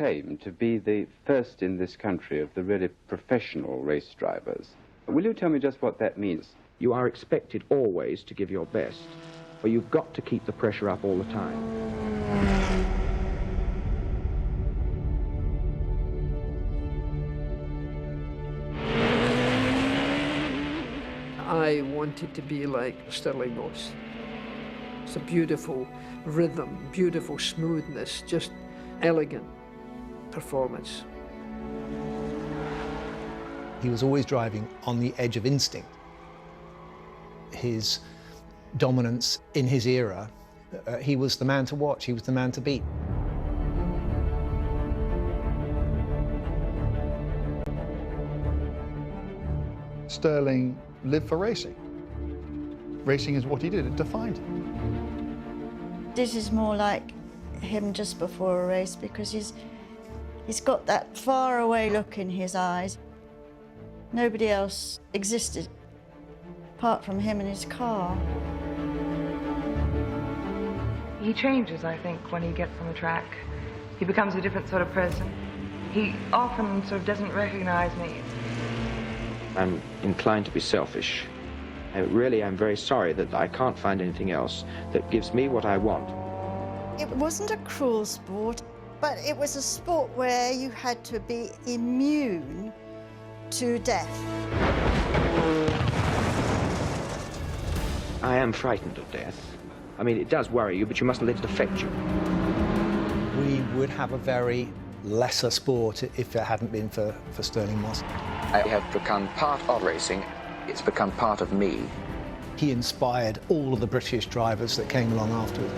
claim to be the first in this country of the really professional race drivers. Will you tell me just what that means? You are expected always to give your best, but you've got to keep the pressure up all the time. I wanted to be like Stirling was. It's a beautiful rhythm, beautiful smoothness, just elegant performance. He was always driving on the edge of instinct. His dominance in his era, he was the man to watch, he was the man to beat. Stirling lived for racing. Racing is what he did, it defined him. This is more like him just before a race because he's got that faraway look in his eyes. Nobody else existed apart from him and his car. He changes, I think, when he gets on the track. He becomes a different sort of person. He often sort of doesn't recognize me. I'm inclined to be selfish. I really am very sorry that I can't find anything else that gives me what I want. It wasn't a cruel sport, but it was a sport where you had to be immune to death. I am frightened of death. I mean, it does worry you, but you mustn't let it affect you. We would have a very lesser sport if it hadn't been for Stirling Moss. I have become part of racing. It's become part of me. He inspired all of the British drivers that came along afterwards.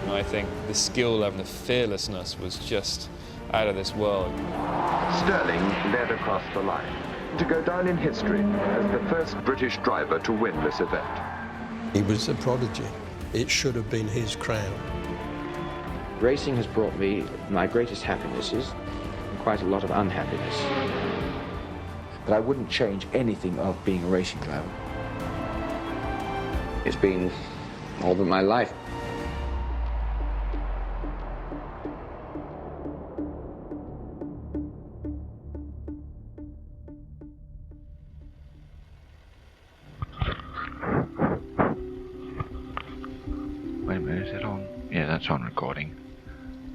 I think the skill level and the fearlessness was just out of this world. Stirling led across the line to go down in history as the first British driver to win this event. He was a prodigy. It should have been his crown. Racing has brought me my greatest happinesses and quite a lot of unhappiness. But I wouldn't change anything of being a racing driver. It's been all but my life. Wait a minute, is it on? Yeah, that's on recording.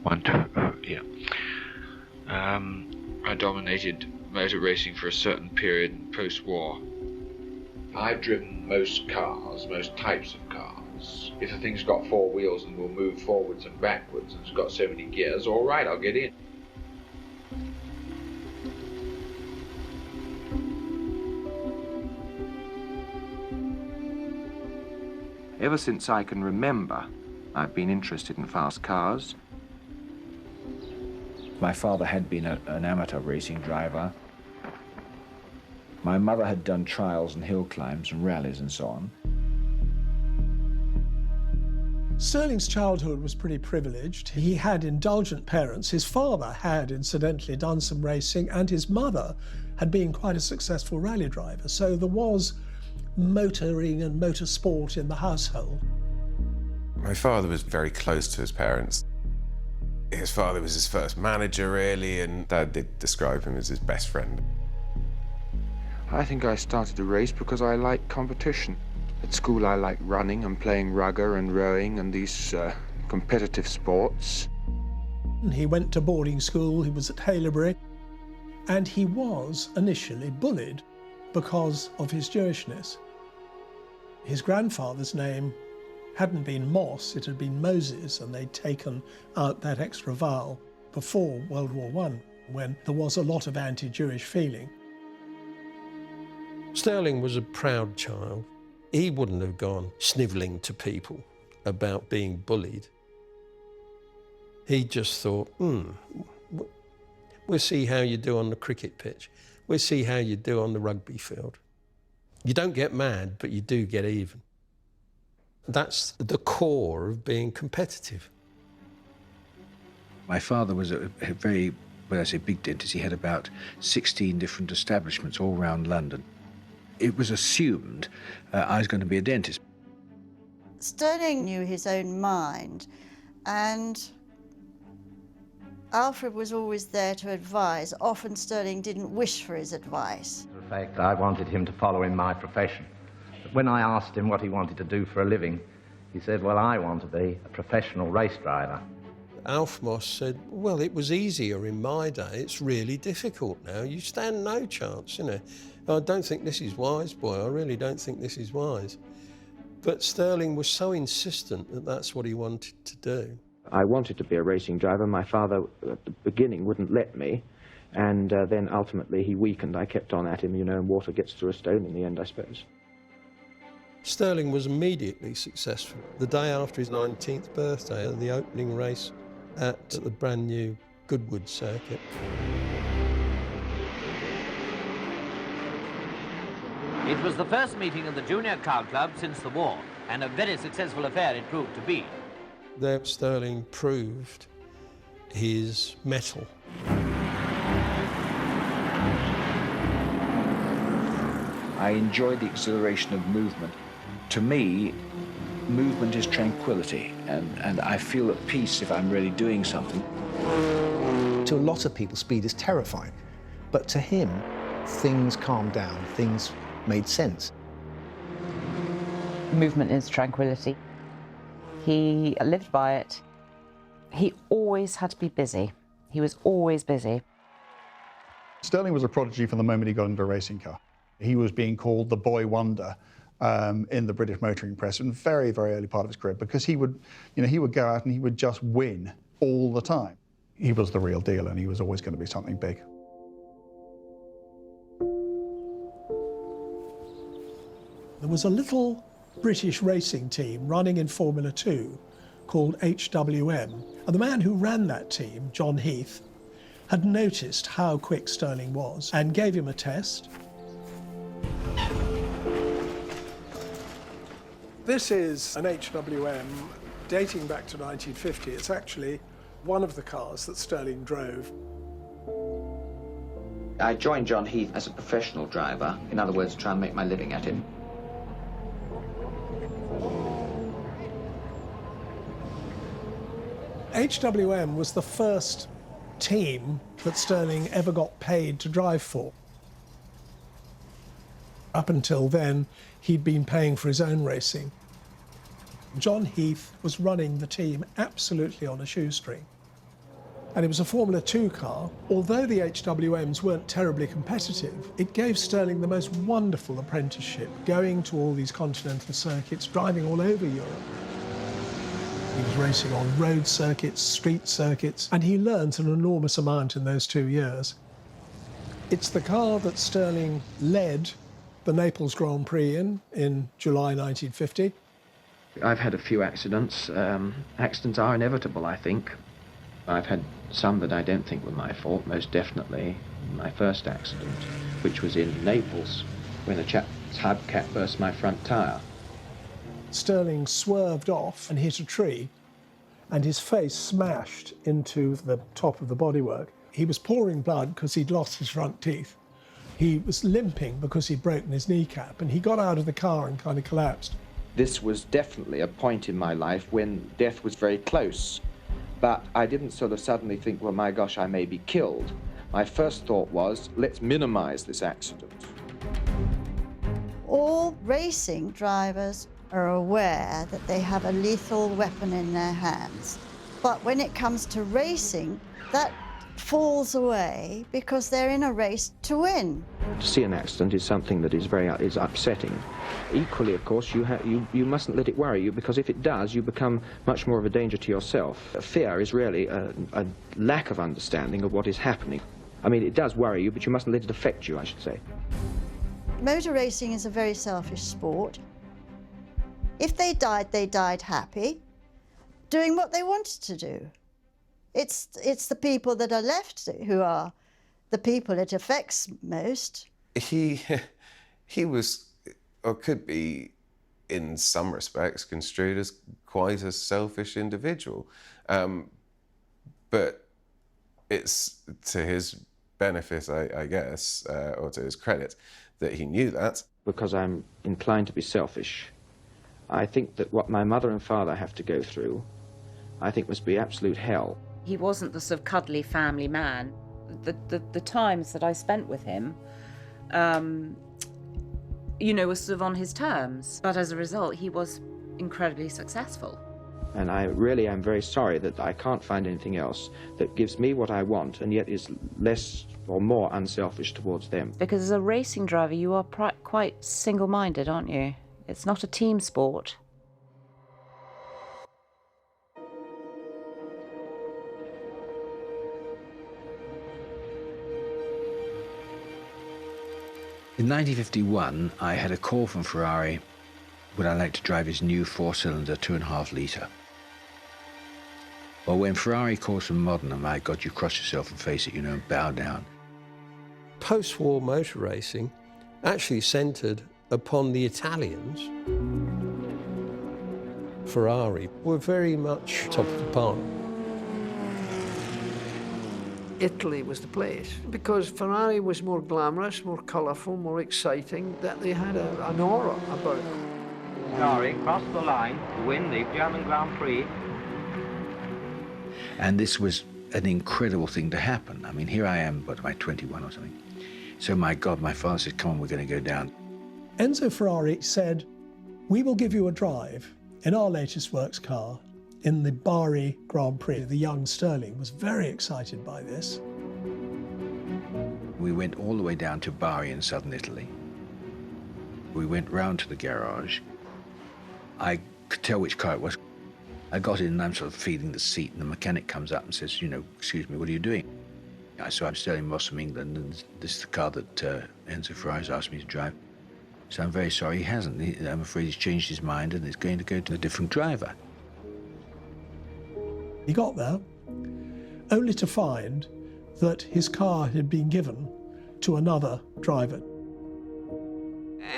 1, 2, yeah. I dominated motor racing for a certain period post-war. I've driven most cars, most types of cars. If the thing's got 4 wheels and will move forwards and backwards and it's got so many gears, all right, I'll get in. Ever since I can remember, I've been interested in fast cars. My father had been an amateur racing driver. My mother had done trials and hill climbs and rallies and so on. Stirling's childhood was pretty privileged. He had indulgent parents. His father had, incidentally, done some racing, and his mother had been quite a successful rally driver. So there was motoring and motorsport in the household. My father was very close to his parents. His father was his first manager, really, and Dad did describe him as his best friend. I think I started to race because I liked competition. At school I liked running and playing rugger and rowing and these competitive sports. He went to boarding school, he was at Haileybury, and he was initially bullied because of his Jewishness. His grandfather's name hadn't been Moss, it had been Moses, and they'd taken out that extra vowel before World War I, when there was a lot of anti-Jewish feeling. Stirling was a proud child. He wouldn't have gone snivelling to people about being bullied. He just thought, we'll see how you do on the cricket pitch. We'll see how you do on the rugby field. You don't get mad, but you do get even. That's the core of being competitive. My father was a very, when I say big dentist, he had about 16 different establishments all around London. It was assumed I was going to be a dentist. Stirling knew his own mind, and Alfred was always there to advise. Often Stirling didn't wish for his advice. In fact, I wanted him to follow in my profession. But when I asked him what he wanted to do for a living, he said, well, I want to be a professional race driver. Alf Moss said, well, it was easier in my day. It's really difficult now. You stand no chance, you know. I don't think this is wise, boy. I really don't think this is wise. But Stirling was so insistent that that's what he wanted to do. I wanted to be a racing driver. My father, at the beginning, wouldn't let me. And then ultimately he weakened. I kept on at him, you know, and water gets through a stone in the end, I suppose. Stirling was immediately successful. The day after his 19th birthday, at the opening race at the brand new Goodwood circuit. It was the first meeting of the Junior Car Club since the war, and a very successful affair it proved to be. There Stirling proved his mettle. I enjoyed the exhilaration of movement. To me, movement is tranquility, and I feel at peace if I'm really doing something. To a lot of people, speed is terrifying. But to him, things calmed down, things made sense. Movement is tranquility. He lived by it. He always had to be busy. He was always busy. Stirling was a prodigy from the moment he got into a racing car. He was being called the boy wonder in the British motoring press in very, very early part of his career, because he would, he would go out and he would just win all the time. He was the real deal, and he was always going to be something big. There was a little British racing team running in Formula 2 called HWM, and the man who ran that team, John Heath, had noticed how quick Stirling was and gave him a test. This is an HWM dating back to 1950. It's actually one of the cars that Stirling drove. I joined John Heath as a professional driver, in other words, try and make my living at it. HWM was the first team that Stirling ever got paid to drive for. Up until then, he'd been paying for his own racing. John Heath was running the team absolutely on a shoestring. And it was a Formula 2 car. Although the HWMs weren't terribly competitive, it gave Stirling the most wonderful apprenticeship, going to all these continental circuits, driving all over Europe. He was racing on road circuits, street circuits, and he learned an enormous amount in those 2 years. It's the car that Stirling led the Naples Grand Prix in July 1950. I've had a few accidents. Accidents are inevitable, I think. I've had some that I don't think were my fault, most definitely my first accident, which was in Naples, when a chap's hubcap burst my front tyre. Stirling swerved off and hit a tree, and his face smashed into the top of the bodywork. He was pouring blood because he'd lost his front teeth. He was limping because he'd broken his kneecap, and he got out of the car and kind of collapsed. This was definitely a point in my life when death was very close. But I didn't sort of suddenly think, well, my gosh, I may be killed. My first thought was, let's minimize this accident. All racing drivers are aware that they have a lethal weapon in their hands. But when it comes to racing, that falls away because they're in a race to win. To see an accident is something that is is upsetting. Equally, of course, you mustn't let it worry you, because if it does, you become much more of a danger to yourself. Fear is really a lack of understanding of what is happening. I mean, it does worry you, but you mustn't let it affect you, I should say. Motor racing is a very selfish sport. If they died happy, doing what they wanted to do. It's the people that are left who are the people it affects most. He was, or could be, in some respects, construed as quite a selfish individual. But it's to his benefit, I guess, or to his credit, that he knew that. Because I'm inclined to be selfish, I think that what my mother and father have to go through, I think must be absolute hell. He wasn't the sort of cuddly family man. The times that I spent with him, you know, were sort of on his terms. But as a result, he was incredibly successful. And I really am very sorry that I can't find anything else that gives me what I want and yet is less or more unselfish towards them. Because as a racing driver, you are quite single-minded, aren't you? It's not a team sport. In 1951, I had a call from Ferrari. Would I like to drive his new 4-cylinder 2.5 litre? Well, when Ferrari calls from Modena, my God, you cross yourself and face it, you know, bow down. Post-war motor racing actually centred upon the Italians. Ferrari were very much top of the park. Italy was the place, because Ferrari was more glamorous, more colourful, more exciting, that they had an aura about them. Ferrari crossed the line to win the German Grand Prix. And this was an incredible thing to happen. I mean, here I am, what am I, 21 or something? So my God, my father said, come on, we're going to go down. Enzo Ferrari said, we will give you a drive in our latest works car in the Bari Grand Prix. The young Stirling was very excited by this. We went all the way down to Bari in southern Italy. We went round to the garage. I could tell which car it was. I got in and I'm sort of feeling the seat, and the mechanic comes up and says, you know, excuse me, what are you doing? So I'm Stirling Moss from England, and this is the car that Enzo Ferrari's asked me to drive. So I'm very sorry he hasn't. I'm afraid he's changed his mind and is going to go to a different driver. He got there, only to find that his car had been given to another driver.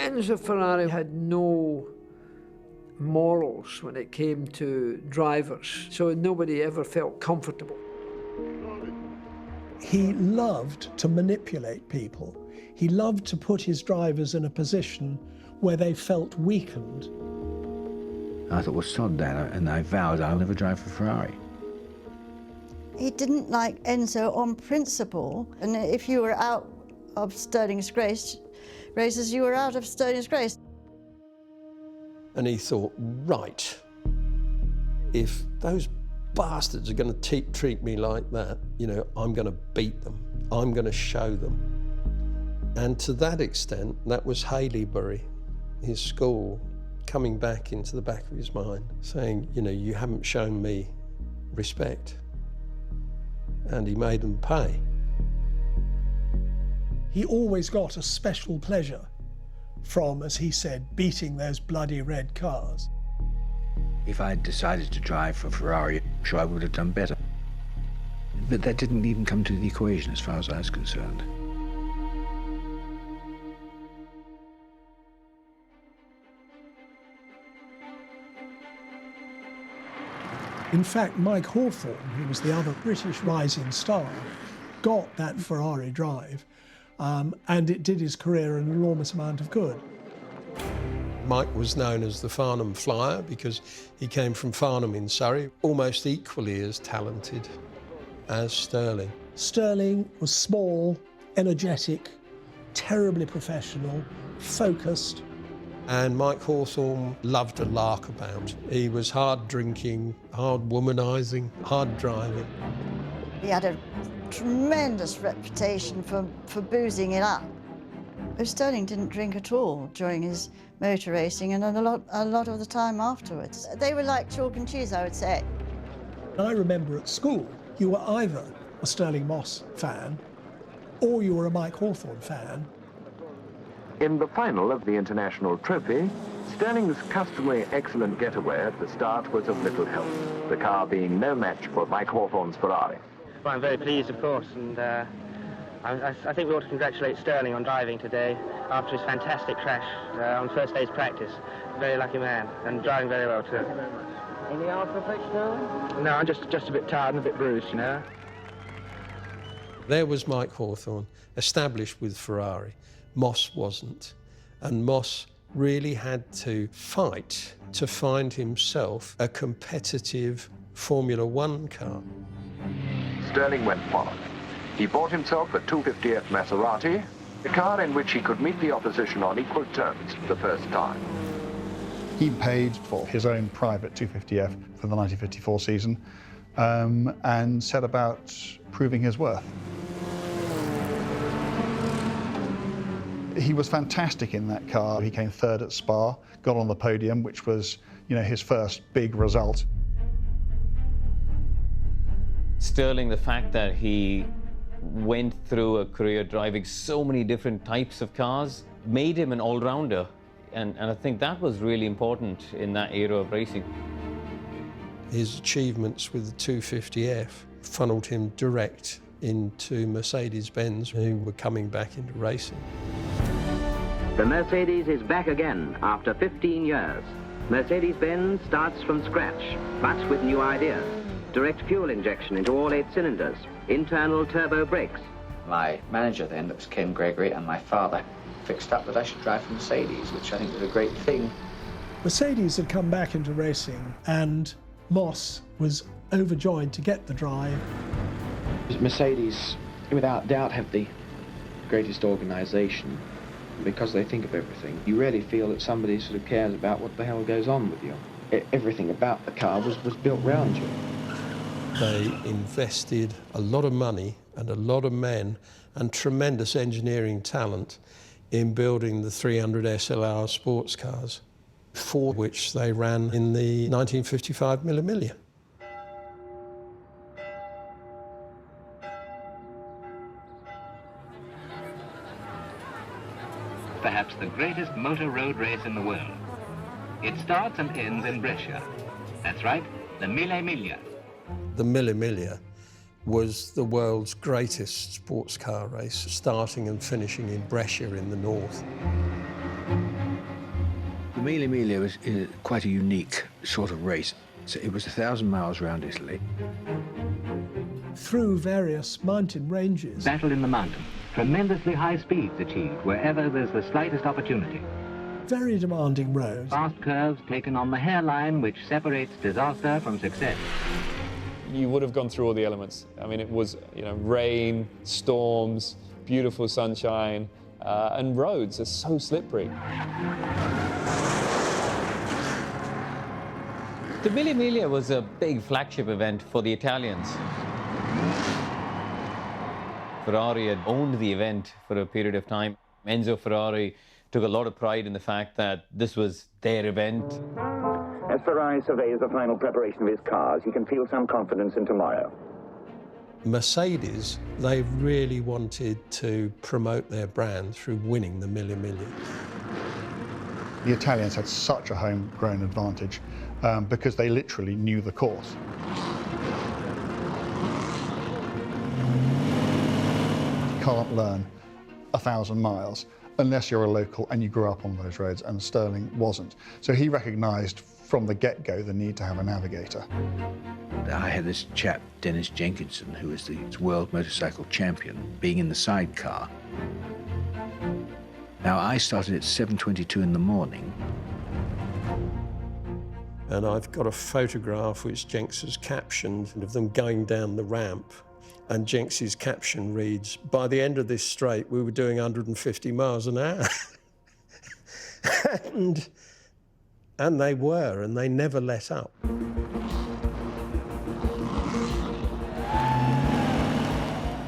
Enzo Ferrari had no morals when it came to drivers, so nobody ever felt comfortable. He loved to manipulate people. He loved to put his drivers in a position where they felt weakened. I thought, well, sod that, and I vowed I'll never drive for Ferrari. He didn't like Enzo on principle, and if you were out of Stirling's races, you were out of Stirling's race. And he thought, right, if those bastards are going to treat me like that, you know, I'm going to beat them. I'm going to show them. And to that extent, that was Haileybury, his school, coming back into the back of his mind, saying, you know, you haven't shown me respect. And he made them pay. He always got a special pleasure from, as he said, beating those bloody red cars. If I had decided to drive for Ferrari, I'm sure I would have done better. But that didn't even come to the equation as far as I was concerned. In fact, Mike Hawthorne, who was the other British rising star, got that Ferrari drive, and it did his career an enormous amount of good. Mike was known as the Farnham Flyer because he came from Farnham in Surrey, almost equally as talented as Stirling. Stirling was small, energetic, terribly professional, focused. And Mike Hawthorne loved a lark about. He was hard drinking, hard womanising, hard driving. He had a tremendous reputation for boozing it up. Stirling didn't drink at all during his motor racing, and a lot of the time afterwards. They were like chalk and cheese, I would say. I remember at school, you were either a Stirling Moss fan or you were a Mike Hawthorne fan. In the final of the International Trophy, Stirling's customary excellent getaway at the start was of little help, the car being no match for Mike Hawthorne's Ferrari. Well, I'm very pleased, of course, and I think we ought to congratulate Stirling on driving today after his fantastic crash on first day's practice. Very lucky man, and driving very well too. Any after effects now? No, I'm just a bit tired and a bit bruised, you know. There was Mike Hawthorne, established with Ferrari. Moss wasn't, and Moss really had to fight to find himself a competitive Formula One car. Stirling went following. He bought himself a 250F Maserati, a car in which he could meet the opposition on equal terms for the first time. He paid for his own private 250F for the 1954 season and set about proving his worth. He was fantastic in that car. He came third at Spa, got on the podium, which was, you know, his first big result. Stirling, the fact that he went through a career driving so many different types of cars made him an all-rounder. And I think that was really important in that era of racing. His achievements with the 250F funneled him direct into Mercedes-Benz, who were coming back into racing. The Mercedes is back again after 15 years. Mercedes-Benz starts from scratch, but with new ideas. Direct fuel injection into all 8 cylinders, internal turbo brakes. My manager then, that was Ken Gregory, and my father fixed up that I should drive for Mercedes, which I think was a great thing. Mercedes had come back into racing, and Moss was overjoyed to get the drive. Mercedes, without doubt, have the greatest organisation because they think of everything. You really feel that somebody sort of cares about what the hell goes on with you. Everything about the car was built round you. They invested a lot of money and a lot of men and tremendous engineering talent in building the 300 SLR sports cars, 4 of which they ran in the 1955 Mille Miglia. Perhaps the greatest motor road race in the world. It starts and ends in Brescia. That's right, the Mille Miglia. The Mille Miglia was the world's greatest sports car race, starting and finishing in Brescia in the north. The Mille Miglia was quite a unique sort of race. So it was 1,000 miles around Italy. Through various mountain ranges. Battle in the mountain. Tremendously high speeds achieved wherever there's the slightest opportunity. Very demanding roads. Fast curves taken on the hairline which separates disaster from success. You would have gone through all the elements. I mean, it was, you know, rain, storms, beautiful sunshine, and roads are so slippery. The Mille Miglia was a big flagship event for the Italians. Ferrari had owned the event for a period of time. Enzo Ferrari took a lot of pride in the fact that this was their event. As Ferrari surveys the final preparation of his cars, he can feel some confidence in tomorrow. Mercedes, they really wanted to promote their brand through winning the Mille Miglia. The Italians had such a homegrown advantage because they literally knew the course. You can't learn 1,000 miles unless you're a local and you grew up on those roads, and Stirling wasn't. So he recognised from the get-go the need to have a navigator. I had this chap, Dennis Jenkinson, who was the world motorcycle champion, being in the sidecar. Now, I started at 7:22 in the morning. And I've got a photograph which Jenks has captioned of them going down the ramp. And Jenks's caption reads, "By the end of this straight, we were doing 150 miles an hour." and they were, and they never let up.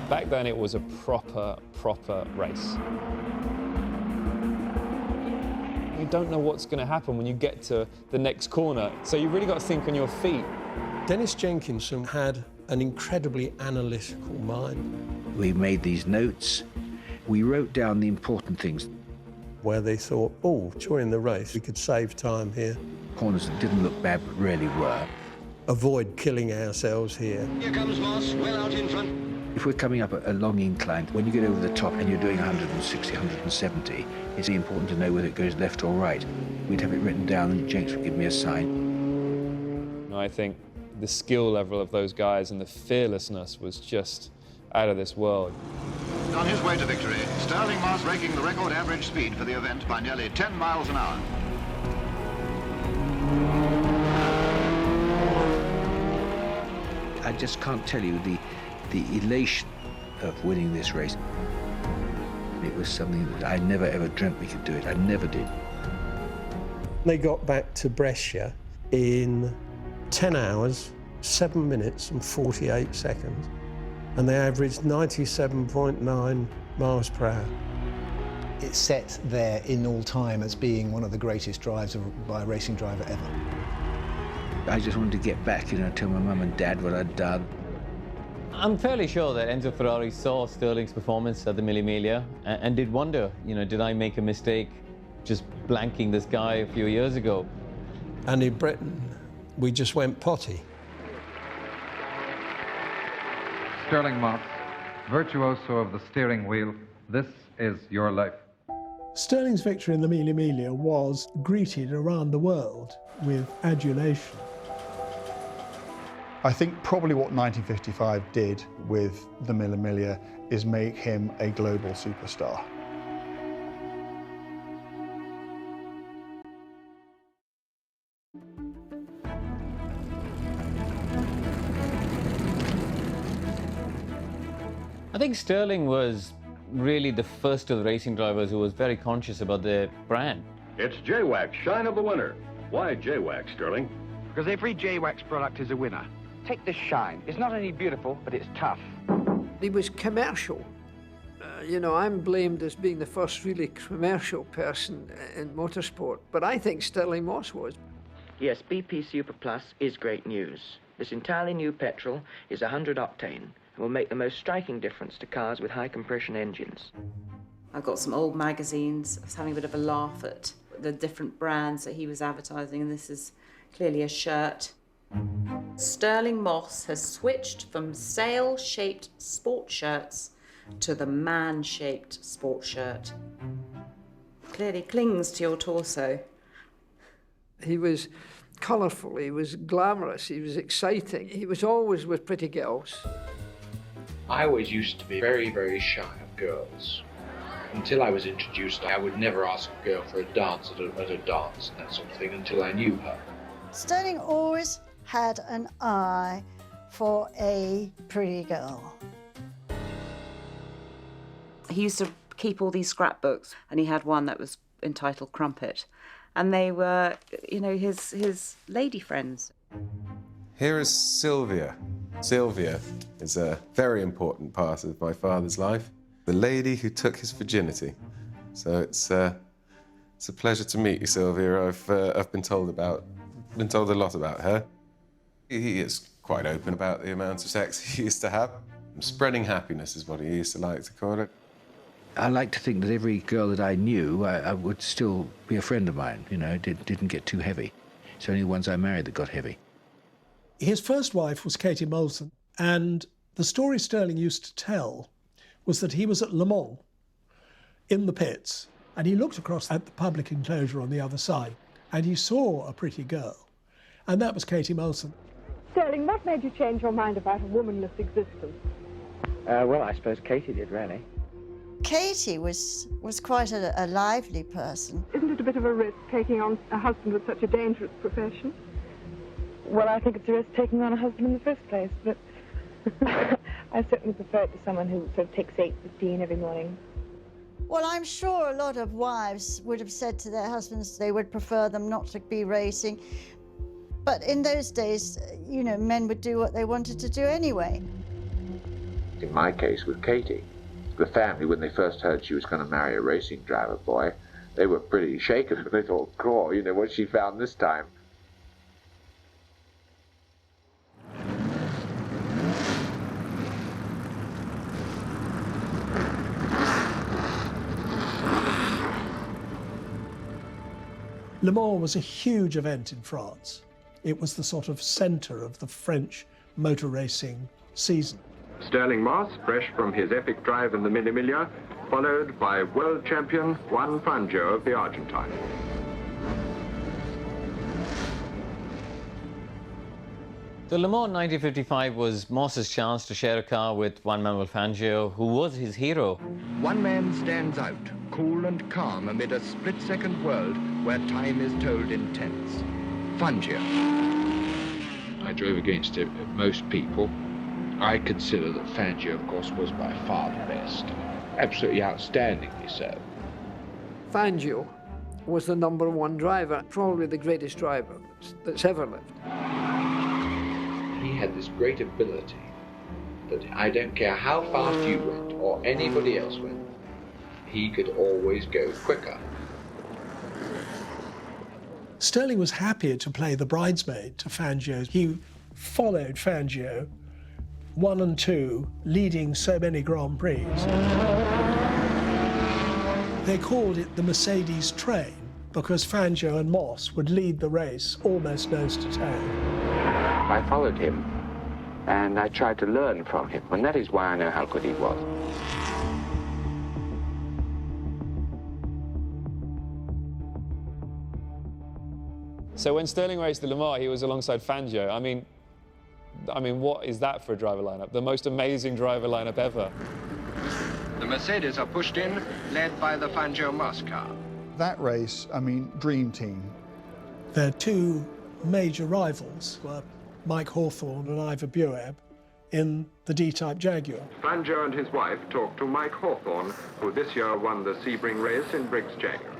Back then, it was a proper race. You don't know what's going to happen when you get to the next corner, so you really got to think on your feet. Dennis Jenkinson had an incredibly analytical mind. We made these notes. We wrote down the important things. Where they thought, oh, during the race, we could save time here. Corners that didn't look bad, but really were. Avoid killing ourselves here. Here comes Moss, well out in front. If we're coming up a long incline, when you get over the top and you're doing 160, 170, it's important to know whether it goes left or right. We'd have it written down and Jenks would give me a sign. I think the skill level of those guys and the fearlessness was just out of this world. On his way to victory, Stirling Moss breaking the record average speed for the event by nearly 10 miles an hour. I just can't tell you the The elation of winning this race, it was something that I never ever dreamt we could do it. I never did. They got back to Brescia in 10 hours, 7 minutes and 48 seconds, and they averaged 97.9 miles per hour. It's set there in all time as being one of the greatest drives by a racing driver ever. I just wanted to get back, you know, tell my mum and dad what I'd done. I'm fairly sure that Enzo Ferrari saw Stirling's performance at the Mille Miglia and did wonder, you know, did I make a mistake just blanking this guy a few years ago? And in Britain, we just went potty. Stirling Moss, virtuoso of the steering wheel, this is your life. Stirling's victory in the Mille Miglia was greeted around the world with adulation. I think probably what 1955 did with the Mille Miglia is make him a global superstar. I think Stirling was really the first of the racing drivers who was very conscious about their brand. It's J-Wax, shine of the winner. Why J-Wax, Stirling? Because every J-Wax product is a winner. Take this shine. It's not only beautiful, but it's tough. He was commercial. You know, I'm blamed as being the first really commercial person in motorsport, but I think Stirling Moss was. Yes, BP Super Plus is great news. This entirely new petrol is 100 octane and will make the most striking difference to cars with high compression engines. I got some old magazines. I was having a bit of a laugh at the different brands that he was advertising, and this is clearly a shirt. Stirling Moss has switched from sail-shaped sport shirts to the man-shaped sport shirt. Clearly clings to your torso. He was colourful, he was glamorous, he was exciting. He was always with pretty girls. I always used to be very, very shy of girls. Until I was introduced, I would never ask a girl for a dance at a dance and that sort of thing until I knew her. Stirling always had an eye for a pretty girl. He used to keep all these scrapbooks, and he had one that was entitled Crumpet, and they were, you know, his lady friends. Here is Sylvia. Sylvia is a very important part of my father's life. The lady who took his virginity. So it's a pleasure to meet you, Sylvia. I've been told a lot about her. He is quite open about the amount of sex he used to have. Spreading happiness is what he used to like to call it. I like to think that every girl that I knew, I would still be a friend of mine. You know, didn't get too heavy. It's only the ones I married that got heavy. His first wife was Katie Moulton, and the story Stirling used to tell was that he was at Le Mans in the pits, and he looked across at the public enclosure on the other side, and he saw a pretty girl, and that was Katie Moulton. Stirling, what made you change your mind about a womanless existence? Well, I suppose Katie did, really. Katie was quite a lively person. Isn't it a bit of a risk taking on a husband with such a dangerous profession? Well, I think it's a risk taking on a husband in the first place, but I certainly prefer it to someone who sort of takes 8:15 every morning. Well, I'm sure a lot of wives would have said to their husbands they would prefer them not to be racing. But in those days, you know, men would do what they wanted to do anyway. In my case with Katie, the family, when they first heard she was going to marry a racing driver boy, they were pretty shaken, but they thought, cool, you know, what she found this time. Le Mans was a huge event in France. It was the sort of centre of the French motor racing season. Stirling Moss, fresh from his epic drive in the Mille Miglia, followed by world champion Juan Fangio of the Argentine. The Le Mans 1955 was Moss's chance to share a car with Juan Manuel Fangio, who was his hero. One man stands out, cool and calm amid a split-second world where time is told in tenths. Fangio. I drove against most people, I consider that Fangio, of course, was by far the best. Absolutely outstandingly so. Fangio was the #1 driver, probably the greatest driver that's ever lived. He had this great ability that I don't care how fast you went or anybody else went, he could always go quicker. Stirling was happy to play the bridesmaid to Fangio. He followed Fangio 1 and 2, leading so many Grand Prix. They called it the Mercedes train because Fangio and Moss would lead the race almost nose to tail. I followed him and I tried to learn from him, and that is why I know how good he was. So when Stirling raced the Le Mans, he was alongside Fangio. I mean, what is that for a driver lineup? The most amazing driver lineup ever. The Mercedes are pushed in, led by the Fangio Moss car. That race, I mean, dream team. Their two major rivals were Mike Hawthorne and Ivor Bueb in the D-Type Jaguar. Fangio and his wife talked to Mike Hawthorne, who this year won the Sebring race in Briggs Jaguar.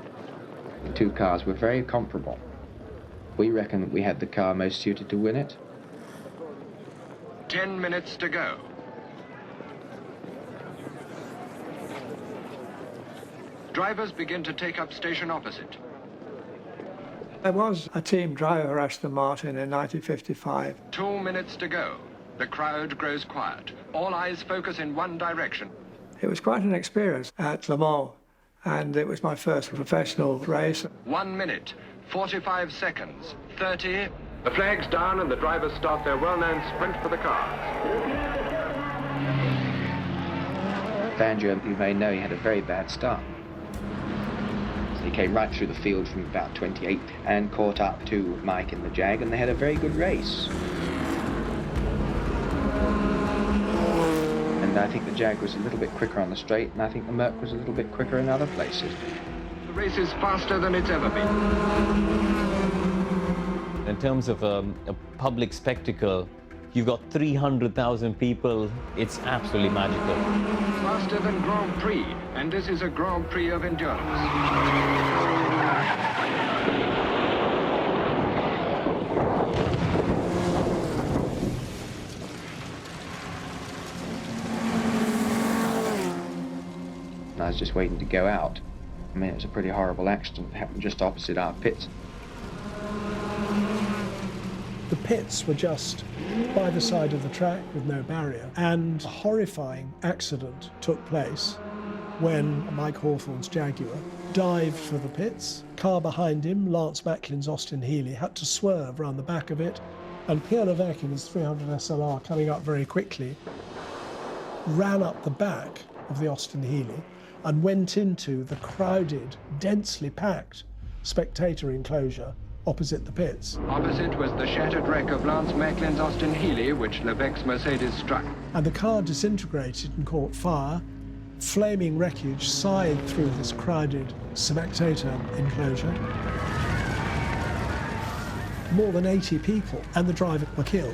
The two cars were very comparable. We reckon that we had the car most suited to win it. 10 minutes to go. Drivers begin to take up station opposite. I was a team driver, Aston Martin, in 1955. 2 minutes to go. The crowd grows quiet. All eyes focus in one direction. It was quite an experience at Le Mans, and it was my first professional race. 1 minute, 45 seconds, 30. The flag's down and the drivers start their well-known sprint for the cars. Fangio, you may know, he had a very bad start. So he came right through the field from about 28 and caught up to Mike in the Jag, and they had a very good race. And I think the Jag was a little bit quicker on the straight, and I think the Merc was a little bit quicker in other places. The race is faster than it's ever been. In terms of a public spectacle, you've got 300,000 people. It's absolutely magical. Faster than Grand Prix, and this is a Grand Prix of endurance. And I was just waiting to go out. I mean, it was a pretty horrible accident. It happened just opposite our pits. The pits were just by the side of the track with no barrier, and a horrifying accident took place when Mike Hawthorne's Jaguar dived for the pits. Car behind him, Lance Macklin's Austin Healey, had to swerve around the back of it, and Pierre Levesque in his 300 SLR, coming up very quickly, ran up the back of the Austin Healey and went into the crowded, densely packed spectator enclosure opposite the pits. Opposite was the shattered wreck of Lance Macklin's Austin Healey, which Levesque's Mercedes struck. And the car disintegrated and caught fire. Flaming wreckage sighed through this crowded spectator enclosure. More than 80 people and the driver were killed.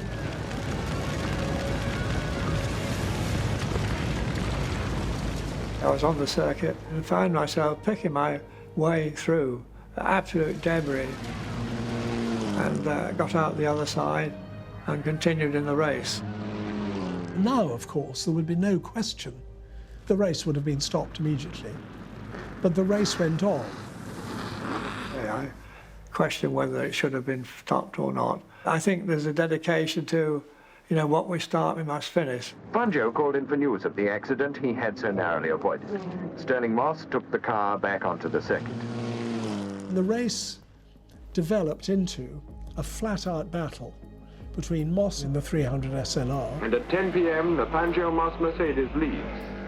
I was on the circuit and found myself picking my way through absolute debris, and got out the other side and continued in the race. Now, of course, there would be no question. The race would have been stopped immediately. But the race went on. I question whether it should have been stopped or not. I think there's a dedication to, what we start, we must finish. Fangio called in for news of the accident he had so narrowly avoided. Stirling Moss took the car back onto the circuit. The race developed into a flat-out battle between Moss in the 300 SLR. And at 10 p.m., the Fangio Moss Mercedes leads.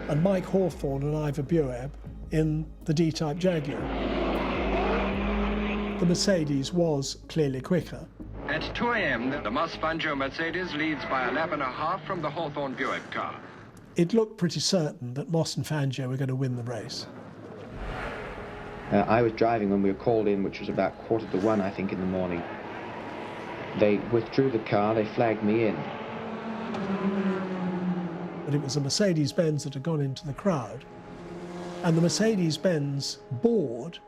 And Mike Hawthorne and Ivor Bueb in the D-Type Jaguar. The Mercedes was clearly quicker. At 2 a.m., the Moss Fangio Mercedes leads by a lap and a half from the Hawthorne Buick car. It looked pretty certain that Moss and Fangio were going to win the race. I was driving when we were called in, which was about 1:45, I think, in the morning. They withdrew the car, they flagged me in. but it was a Mercedes-Benz that had gone into the crowd. And the Mercedes-Benz board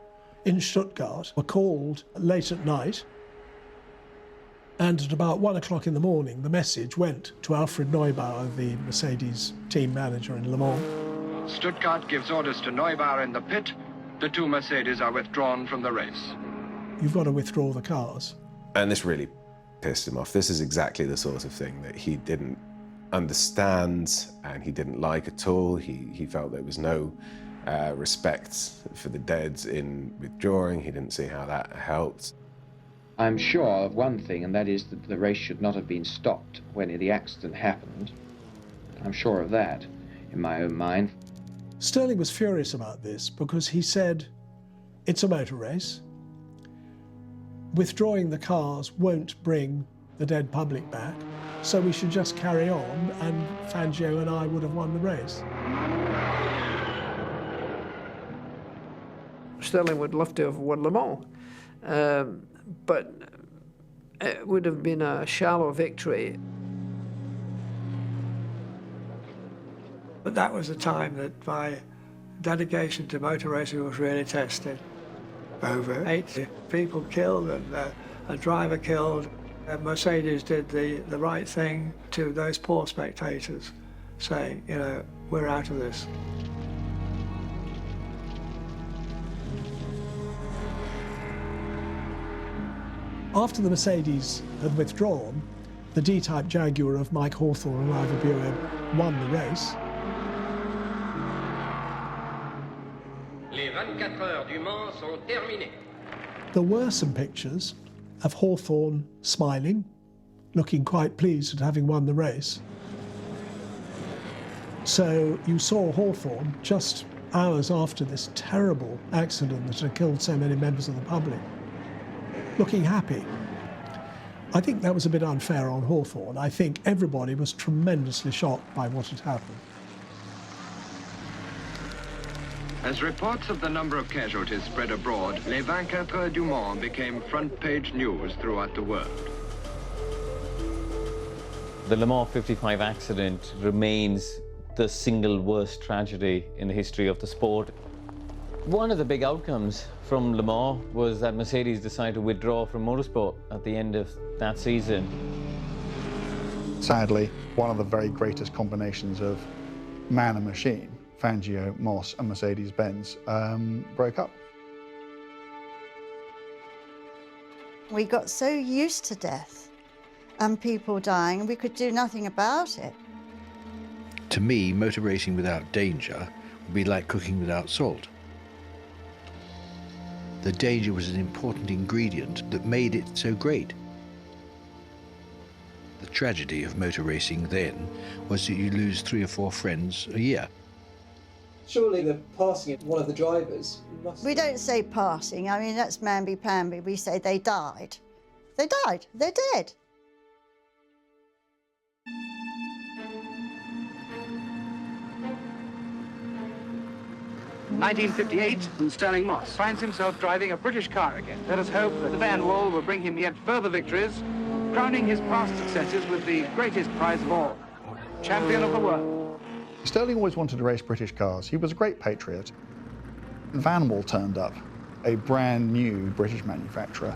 in Stuttgart were called late at night. And at about 1 o'clock in the morning, the message went to Alfred Neubauer, the Mercedes team manager in Le Mans. Stuttgart gives orders to Neubauer in the pit. The two Mercedes are withdrawn from the race. You've got to withdraw the cars. And this really pissed him off. This is exactly the sort of thing that he didn't understand and he didn't like at all. He felt there was no respect for the dead in withdrawing. He didn't see how that helped. I'm sure of one thing, and that is that the race should not have been stopped when the accident happened. I'm sure of that, in my own mind. Stirling was furious about this because he said, it's a motor race. Withdrawing the cars won't bring the dead public back, so we should just carry on, and Fangio and I would have won the race. Stirling would love to have won Le Mans, but it would have been a shallow victory. But that was the time that my dedication to motor racing was really tested. Over 80 people killed and a driver killed. Mercedes did the right thing to those poor spectators, saying, you know, we're out of this. After the Mercedes had withdrawn, the D-type Jaguar of Mike Hawthorne and Ivor Bueb won the race. Les 24 heures du Mans sont terminées. There were some pictures of Hawthorne smiling, looking quite pleased at having won the race. So you saw Hawthorne just hours after this terrible accident that had killed so many members of the public, looking happy. I think that was a bit unfair on Hawthorne. I think everybody was tremendously shocked by what had happened. As reports of the number of casualties spread abroad, Les 24 Heures du Mans became front-page news throughout the world. The Le Mans 55 accident remains the single worst tragedy in the history of the sport. One of the big outcomes from Le Mans was that Mercedes decided to withdraw from motorsport at the end of that season. Sadly, one of the very greatest combinations of man and machine, Fangio, Moss and Mercedes-Benz, broke up. We got so used to death and people dying, we could do nothing about it. To me, motor racing without danger would be like cooking without salt. The danger was an important ingredient that made it so great. The tragedy of motor racing then was that you lose 3 or 4 friends a year. Surely the passing of one of the drivers must... We don't say passing, I mean, that's mamby-pamby. We say they died. They died, they're dead. (1958), and Stirling Moss finds himself driving a British car again. Let us hope that Van Wall will bring him yet further victories, crowning his past successes with the greatest prize of all, champion of the world. Stirling always wanted to race British cars. He was a great patriot. Van Wall turned up, a brand new British manufacturer.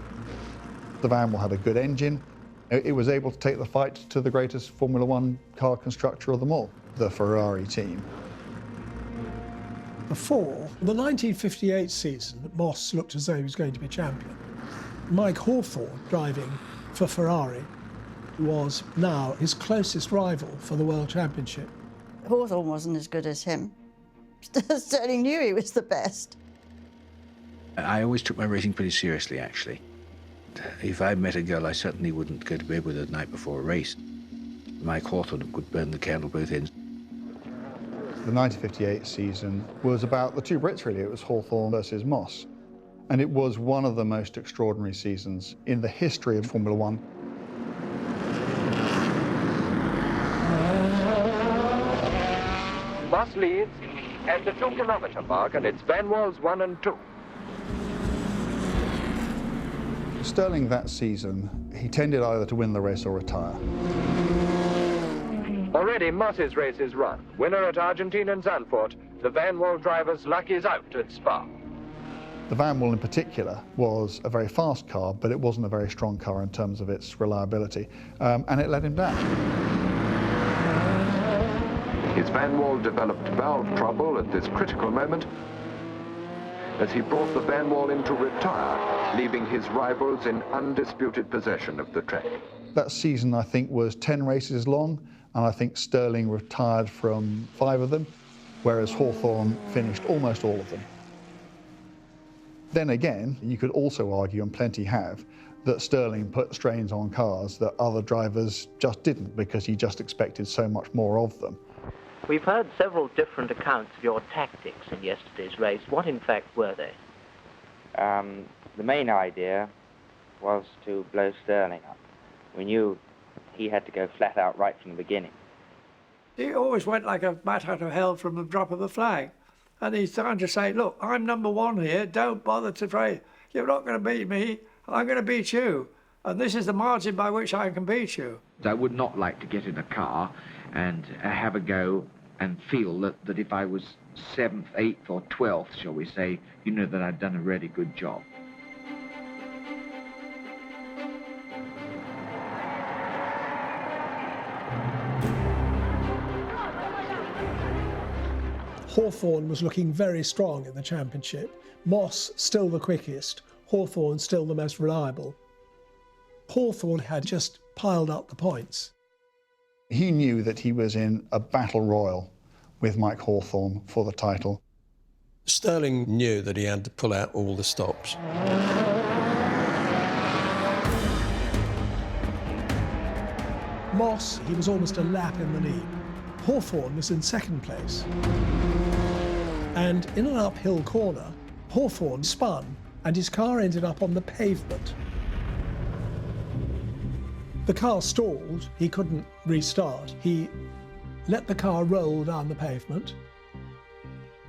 The Van Wall had a good engine. It was able to take the fight to the greatest Formula One car constructor of them all, the Ferrari team. Before the 1958 season, Moss looked as though he was going to be champion. Mike Hawthorne, driving for Ferrari, was now his closest rival for the World Championship. Hawthorne wasn't as good as him. Stirling knew he was the best. I always took my racing pretty seriously, actually. If I met a girl, I certainly wouldn't go to bed with her the night before a race. Mike Hawthorne could burn the candle both ends. The 1958 season was about the two Brits, really. It was Hawthorne versus Moss. And it was one of the most extraordinary seasons in the history of Formula One. Moss leads at the 2-kilometer mark, and it's Van Wall's 1 and 2. Stirling that season, he tended either to win the race or retire. Already already Moss's race is run. Winner at Argentine and Zandvoort, the Van Wall driver's luck is out at Spa. The Van Wall in particular was a very fast car, but it wasn't a very strong car in terms of its reliability, and it let him down. His Van Wall developed valve trouble at this critical moment as he brought the Van Wall in to retire, leaving his rivals in undisputed possession of the track. That season, I think, was 10 races long, and I think Stirling retired from 5 of them, whereas Hawthorn finished almost all of them. Then again, you could also argue, and plenty have, that Stirling put strains on cars that other drivers just didn't, because he just expected so much more of them. We've heard several different accounts of your tactics in yesterday's race. What, in fact, were they? The main idea was to blow Stirling up. We knew he had to go flat out right from the beginning. He always went like a bat out of hell from the drop of a flag. And he's trying to say, look, I'm number one here, don't bother to try. You're not going to beat me, I'm going to beat you. And this is the margin by which I can beat you. I would not like to get in a car and have a go and feel that if I was 7th, 8th or 12th, shall we say, you know that I'd done a really good job. Hawthorn was looking very strong in the championship. Moss still the quickest, Hawthorn still the most reliable. Hawthorn had just piled up the points. He knew that he was in a battle royal with Mike Hawthorn for the title. Stirling knew that he had to pull out all the stops. Moss, he was almost a lap in the lead. Hawthorn was in second place. And in an uphill corner, Hawthorn spun and his car ended up on the pavement. The car stalled, he couldn't restart. He let the car roll down the pavement,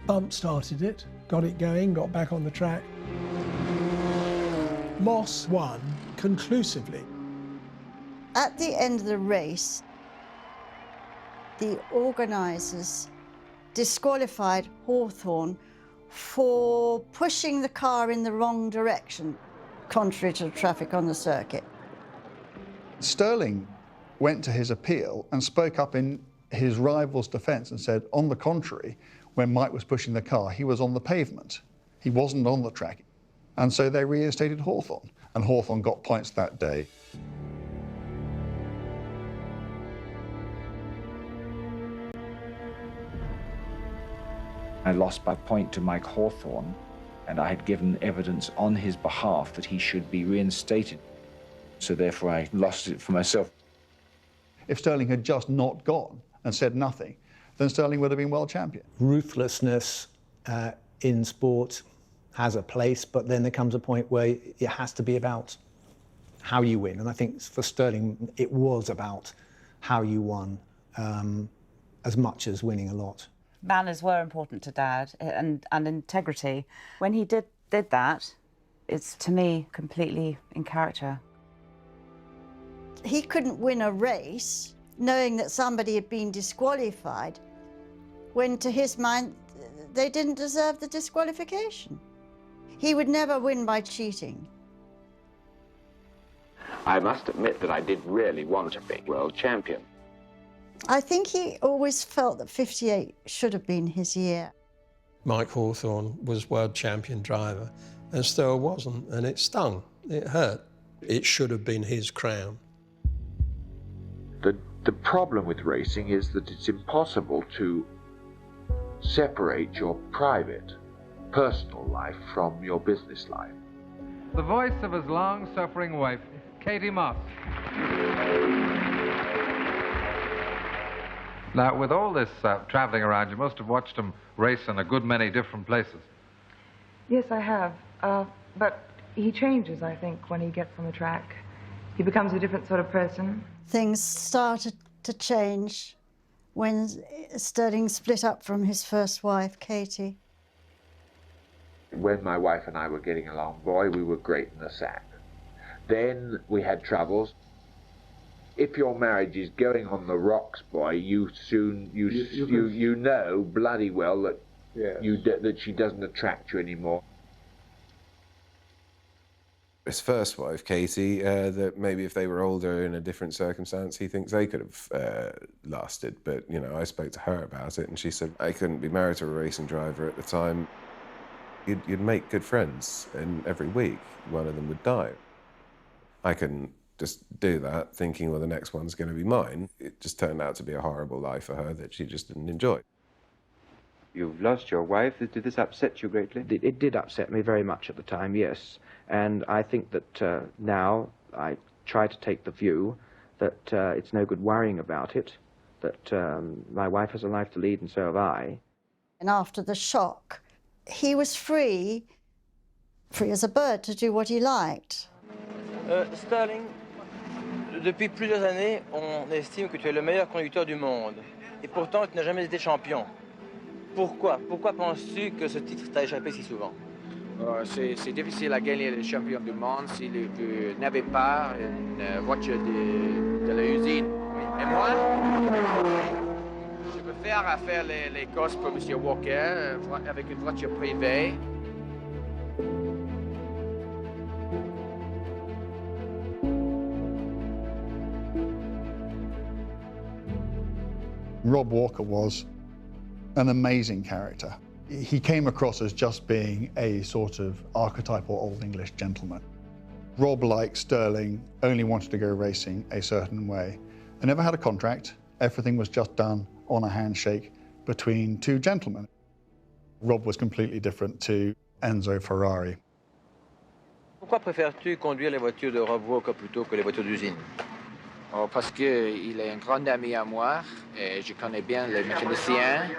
bump-started it, got it going, got back on the track. Moss won conclusively. At the end of the race, the organisers disqualified Hawthorn for pushing the car in the wrong direction, contrary to the traffic on the circuit. Stirling went to his appeal and spoke up in his rival's defence and said, on the contrary, when Mike was pushing the car, he was on the pavement. He wasn't on the track. And so they reinstated Hawthorn, and Hawthorn got points that day. I lost by point to Mike Hawthorn, and I had given evidence on his behalf that he should be reinstated. So therefore I lost it for myself. If Stirling had just not gone and said nothing, then Stirling would have been world champion. Ruthlessness in sport has a place, but then there comes a point where it has to be about how you win. And I think for Stirling, it was about how you won as much as winning a lot. Manners were important to Dad, and integrity. When he did that, it's, to me, completely in character. He couldn't win a race knowing that somebody had been disqualified, when to his mind, they didn't deserve the disqualification. He would never win by cheating. I must admit that I did really want to be world champion. I think he always felt that 58 should have been his year. Mike Hawthorn was world champion driver and still wasn't, and it stung, it hurt. It should have been his crown. The problem with racing is that it's impossible to separate your private, personal life from your business life. The voice of his long-suffering wife, Katie Moss. Now, with all this travelling around, you must have watched him race in a good many different places. Yes, I have. But he changes, I think, when he gets on the track. He becomes a different sort of person. Things started to change when Stirling split up from his first wife, Katie. When my wife and I were getting along, boy, we were great in the sack. Then we had troubles. if your marriage is going on the rocks, boy, you know bloody well that that she doesn't attract you anymore. His first wife, Katie, that maybe if they were older in a different circumstance, he thinks they could have lasted. But, you know, I spoke to her about it and she said, I couldn't be married to a racing driver at the time. You'd make good friends, and every week one of them would die. I couldn't just do that thinking, well, the next one's going to be mine. It just turned out to be a horrible life for her that she just didn't enjoy. You've lost your wife. Did this upset you greatly? It did upset me very much at the time, yes. And I think that now I try to take the view that it's no good worrying about it, that my wife has a life to lead and so have I. And after the shock, he was free as a bird, to do what he liked. Stirling, depuis plusieurs années, on estime que tu es le meilleur conducteur du monde. Et pourtant, tu n'as jamais été champion. Pourquoi? Pourquoi penses-tu que ce titre t'a échappé si souvent? C'est difficile à gagner le champion du monde si vous n'avez pas une voiture de l'usine. Et moi, je préfère faire les courses pour M. Walker avec une voiture privée. Rob Walker was an amazing character. He came across as just being a sort of archetypal Old English gentleman. Rob, like Stirling, only wanted to go racing a certain way. They never had a contract. Everything was just done on a handshake between two gentlemen. Rob was completely different to Enzo Ferrari. Pourquoi préfères-tu conduire les voitures de Rob Walker plutôt que les voitures d'usine? Oh, parce qu'il est un grand ami à moi et je connais bien les mécaniciens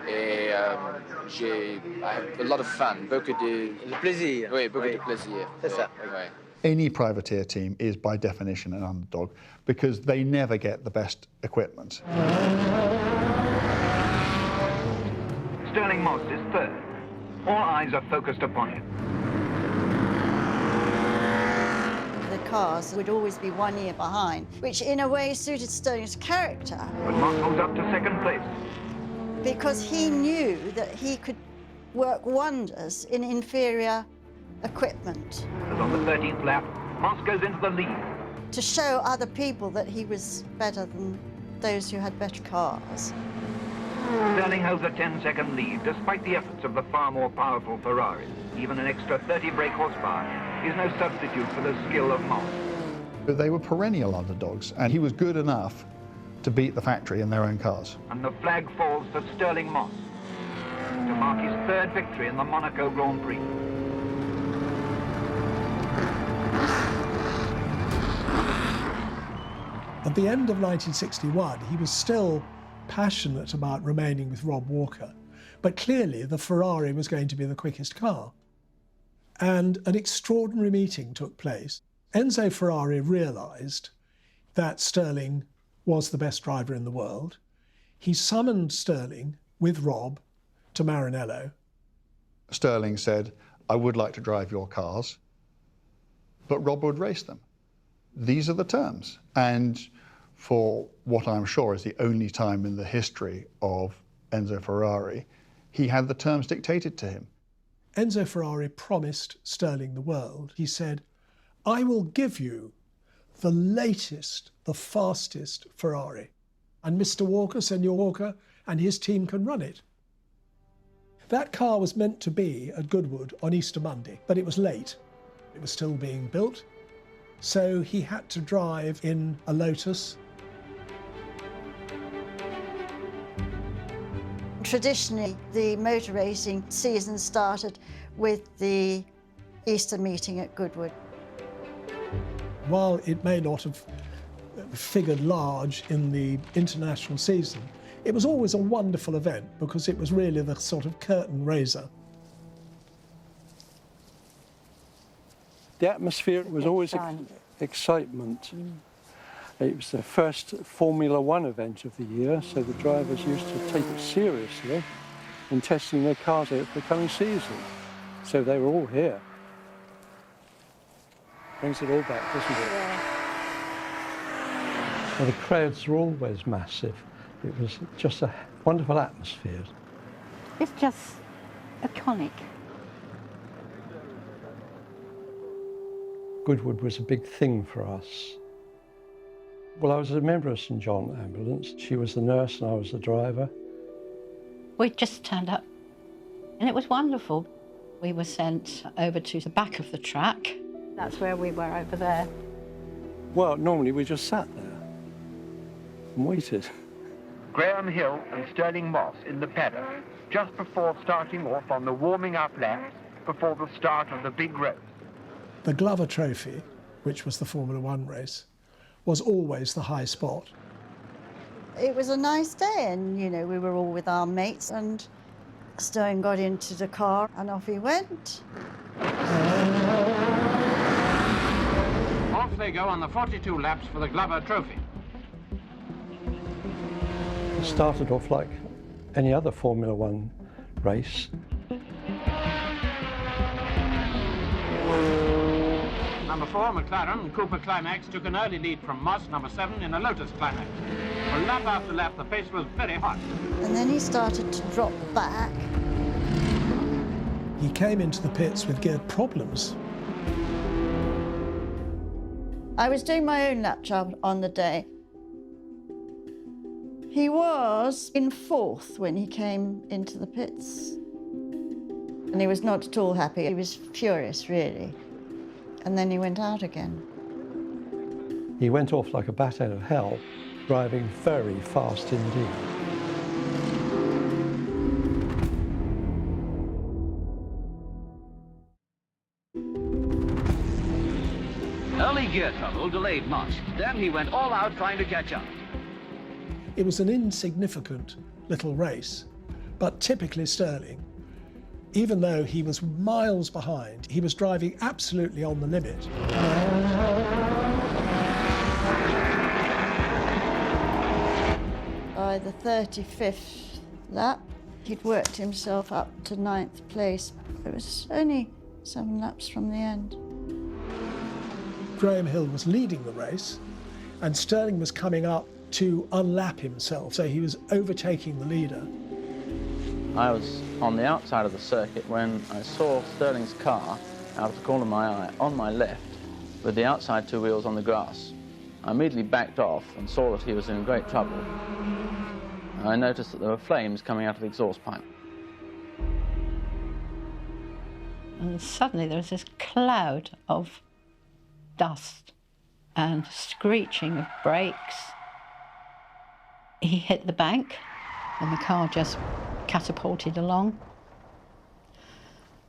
et j'ai a lot of fun, beaucoup de plaisir. Oui, beaucoup de plaisir. C'est ça. Ouais. Any privateer team is by definition an underdog because they never get the best equipment. Stirling Moss is third. All eyes are focused upon him. The cars would always be 1 year behind, which in a way suited Stirling's character. But Moss moves up to second place. Because he knew that he could work wonders in inferior equipment. As on the 13th lap, Moss goes into the lead. To show other people that he was better than those who had better cars. Stirling holds a 10-second lead, despite the efforts of the far more powerful Ferrari. Even an extra 30 brake horsepower is no substitute for the skill of Moss. They were perennial underdogs, and he was good enough to beat the factory in their own cars. And the flag falls for Stirling Moss to mark his third victory in the Monaco Grand Prix. At the end of 1961, he was still passionate about remaining with Rob Walker, but clearly the Ferrari was going to be the quickest car. And an extraordinary meeting took place. Enzo Ferrari realised that Stirling was the best driver in the world. He summoned Stirling with Rob to Maranello. Stirling said, I would like to drive your cars, but Rob would race them. These are the terms. And for what I'm sure is the only time in the history of Enzo Ferrari, he had the terms dictated to him. Enzo Ferrari promised Stirling the world. He said, I will give you the latest, the fastest Ferrari. And Mr. Walker, Senor Walker, and his team can run it. That car was meant to be at Goodwood on Easter Monday, but it was late. It was still being built. So he had to drive in a Lotus. Traditionally, the motor racing season started with the Easter meeting at Goodwood. While it may not have figured large in the international season, it was always a wonderful event because it was really the sort of curtain raiser. The atmosphere was always excitement. It was the first Formula One event of the year, so the drivers used to take it seriously in testing their cars out for the coming season. So they were all here. Brings it all back, doesn't it? Well, the crowds were always massive. It was just a wonderful atmosphere. It's just iconic. Goodwood was a big thing for us. Well, I was a member of St John Ambulance. She was the nurse and I was the driver. We just turned up and it was wonderful. We were sent over to the back of the track. That's where we were over there. Well, normally we just sat there and waited. Graham Hill and Stirling Moss in the paddock, just before starting off on the warming-up laps before the start of the big race. The Glover Trophy, which was the Formula One race, was always the high spot. It was a nice day and, you know, we were all with our mates and Stone got into the car and off he went. Off they go on the 42 laps for the Glover Trophy. It started off like any other Formula One race. Number 4, McLaren, Cooper Climax, took an early lead from Moss, number 7, in a Lotus Climax. For lap after lap, the pace was very hot. And then he started to drop back. He came into the pits with gear problems. I was doing my own lap job on the day. He was in 4th when he came into the pits. And he was not at all happy. He was furious, really. And then he went out again. He went off like a bat out of hell, driving very fast indeed. Early gear trouble delayed Moss. Then he went all out trying to catch up. It was an insignificant little race, but typically Stirling. Even though he was miles behind, he was driving absolutely on the limit. By the 35th lap, he'd worked himself up to 9th place. It was only 7 laps from the end. Graham Hill was leading the race, and Stirling was coming up to unlap himself, so he was overtaking the leader. I was on the outside of the circuit when I saw Stirling's car out of the corner of my eye on my left with the outside 2 wheels on the grass. I immediately backed off and saw that he was in great trouble. I noticed that there were flames coming out of the exhaust pipe. And suddenly there was this cloud of dust and screeching of brakes. He hit the bank and the car just catapulted along.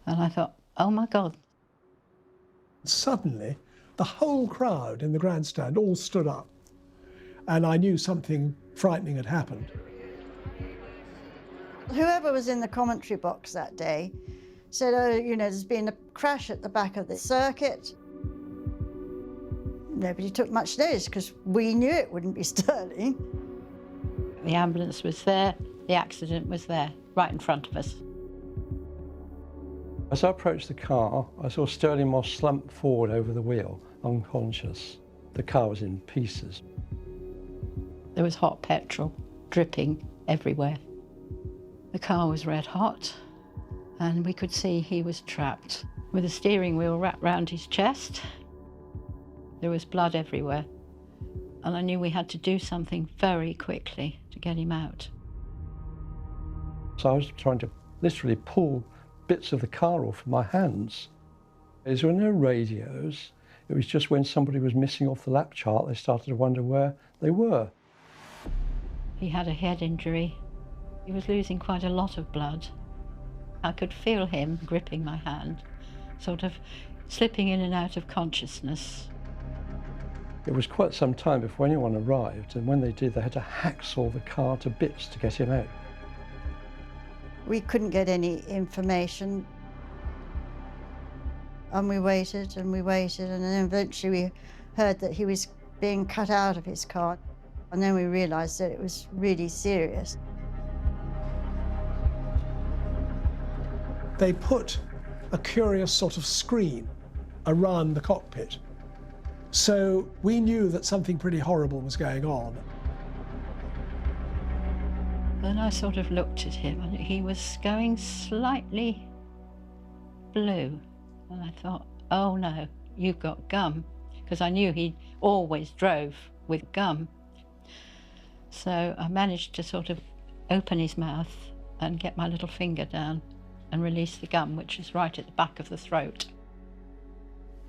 And I thought, oh my God. Suddenly, the whole crowd in the grandstand all stood up. And I knew something frightening had happened. Whoever was in the commentary box that day said, oh, you know, there's been a crash at the back of the circuit. Nobody took much notice because we knew it wouldn't be Stirling. The ambulance was there, the accident was there, right in front of us. As I approached the car, I saw Stirling Moss slump forward over the wheel, unconscious. The car was in pieces. There was hot petrol dripping everywhere. The car was red hot, and we could see he was trapped with a steering wheel wrapped round his chest. There was blood everywhere, and I knew we had to do something very quickly to get him out. So I was trying to literally pull bits of the car off with my hands. There were no radios. It was just when somebody was missing off the lap chart, they started to wonder where they were. He had a head injury. He was losing quite a lot of blood. I could feel him gripping my hand, sort of slipping in and out of consciousness. It was quite some time before anyone arrived, and when they did, they had to hacksaw the car to bits to get him out. We couldn't get any information. And we waited and we waited, and then eventually we heard that he was being cut out of his car. And then we realized that it was really serious. They put a curious sort of screen around the cockpit. So we knew that something pretty horrible was going on. Then I sort of looked at him and he was going slightly blue. And I thought, oh no, you've got gum. Because I knew he always drove with gum. So I managed to sort of open his mouth and get my little finger down and release the gum, which is right at the back of the throat.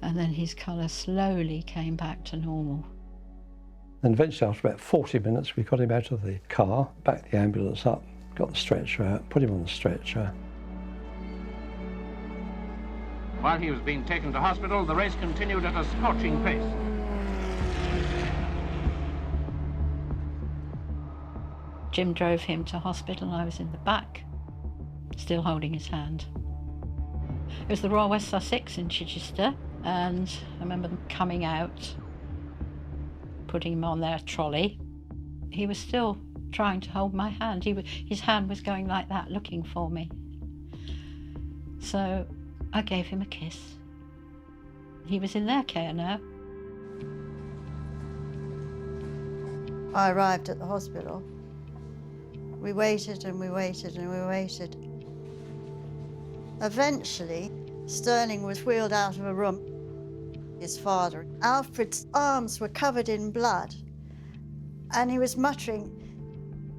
And then his colour slowly came back to normal. And eventually, after about 40 minutes, we got him out of the car, backed the ambulance up, got the stretcher out, put him on the stretcher. While he was being taken to hospital, the race continued at a scorching pace. Jim drove him to hospital and I was in the back, still holding his hand. It was the Royal West Sussex in Chichester, and I remember them coming out, putting him on their trolley. He was still trying to hold my hand. His hand was going like that, looking for me. So I gave him a kiss. He was in their care now. I arrived at the hospital. We waited and we waited and we waited. Eventually, Stirling was wheeled out of a room. His father, Alfred's arms were covered in blood, and he was muttering,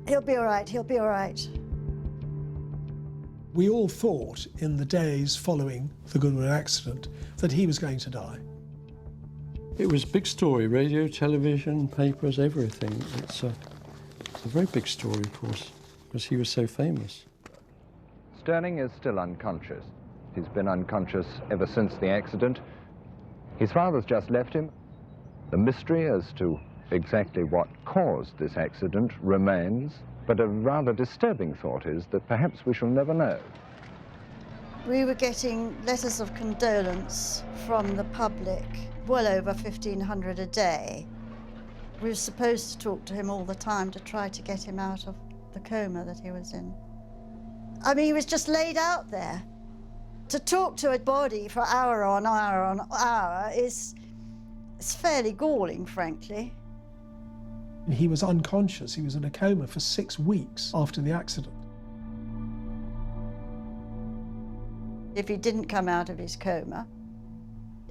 "He'll be all right, he'll be all right." We all thought in the days following the Goodwood accident that he was going to die. It was a big story, radio, television, papers, everything. It's a very big story, of course, because he was so famous. Stirling is still unconscious. He's been unconscious ever since the accident. His father's just left him. The mystery as to exactly what caused this accident remains, but a rather disturbing thought is that perhaps we shall never know. We were getting letters of condolence from the public, well over 1,500 a day. We were supposed to talk to him all the time to try to get him out of the coma that he was in. I mean, he was just laid out there. To talk to a body for hour on hour is fairly galling, frankly. He was unconscious. He was in a coma for 6 weeks after the accident. If he didn't come out of his coma,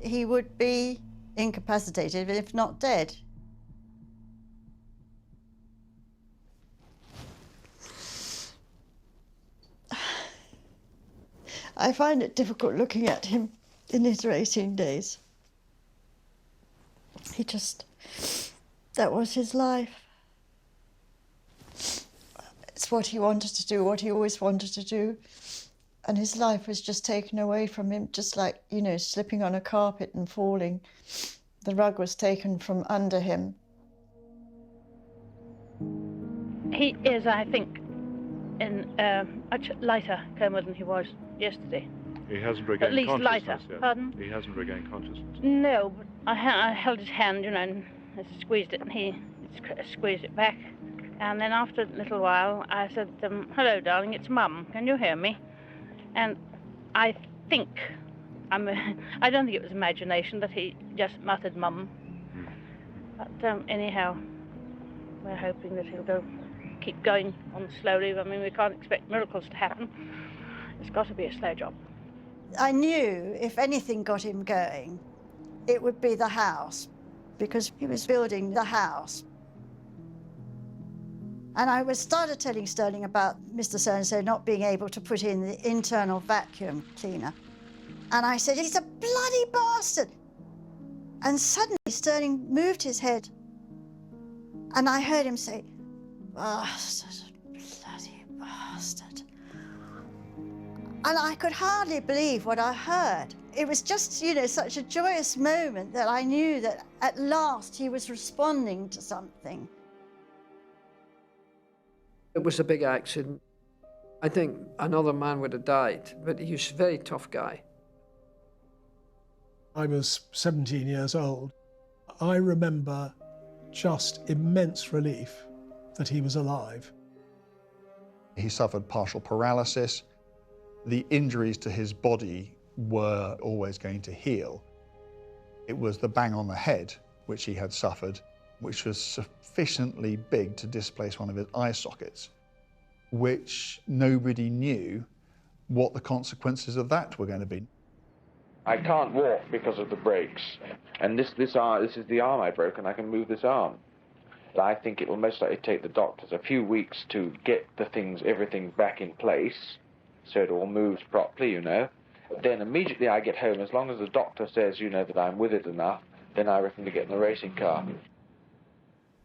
he would be incapacitated, if not dead. I find it difficult looking at him in his racing days. That was his life. It's what he wanted to do, what he always wanted to do. And his life was just taken away from him, just like, you know, slipping on a carpet and falling. The rug was taken from under him. He is, I think, in a much lighter coma than he was yesterday. He hasn't regained At least consciousness lighter. yet. Pardon? He hasn't regained consciousness. No, but I held his hand, you know, and I squeezed it, and he squeezed it back. And then after a little while, I said, "Hello, darling, it's Mum. Can you hear me?" And I think, I don't think it was imagination that he just muttered "Mum." But anyhow, we're hoping that he'll keep going on slowly. I mean, we can't expect miracles to happen. It's got to be a slow job. I knew if anything got him going, it would be the house, because he was building the house. And I started telling Stirling about Mr. So-and-so not being able to put in the internal vacuum cleaner. And I said, "He's a bloody bastard." And suddenly Stirling moved his head, and I heard him say, "Bastard, bloody bastard." And I could hardly believe what I heard. It was just, you know, such a joyous moment that I knew that at last he was responding to something. It was a big accident. I think another man would have died, but he was a very tough guy. I was 17 years old. I remember just immense relief that he was alive. He suffered partial paralysis. The injuries to his body were always going to heal. It was the bang on the head which he had suffered, which was sufficiently big to displace one of his eye sockets, which nobody knew what the consequences of that were going to be. I can't walk because of the brakes, and this is the arm I broke, and I can move this arm. But I think it will most likely take the doctors a few weeks to get everything back in place, so it all moves properly, you know. Then immediately I get home, as long as the doctor says, you know, that I'm with it enough, then I reckon to get in the racing car.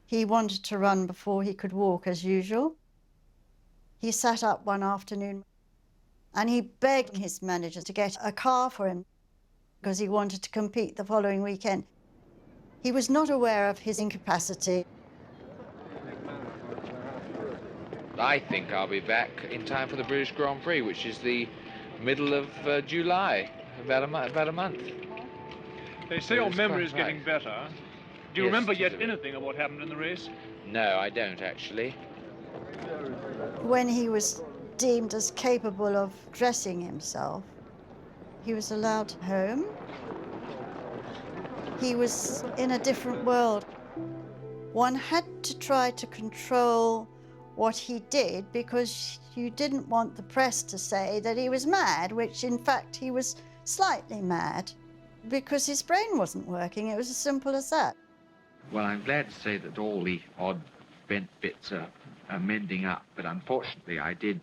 He wanted to run before he could walk, as usual. He sat up one afternoon and he begged his manager to get a car for him because he wanted to compete the following weekend. He was not aware of his incapacity. I think I'll be back in time for the British Grand Prix, which is the middle of July, about a month. They say your memory is getting better. Do you remember yet anything of what happened in the race? No, I don't, actually. When he was deemed as capable of dressing himself, he was allowed home. He was in a different world. One had to try to control what he did because you didn't want the press to say that he was mad, which in fact he was slightly mad because his brain wasn't working. It was as simple as that. Well, I'm glad to say that all the odd bent bits are mending up, but unfortunately I did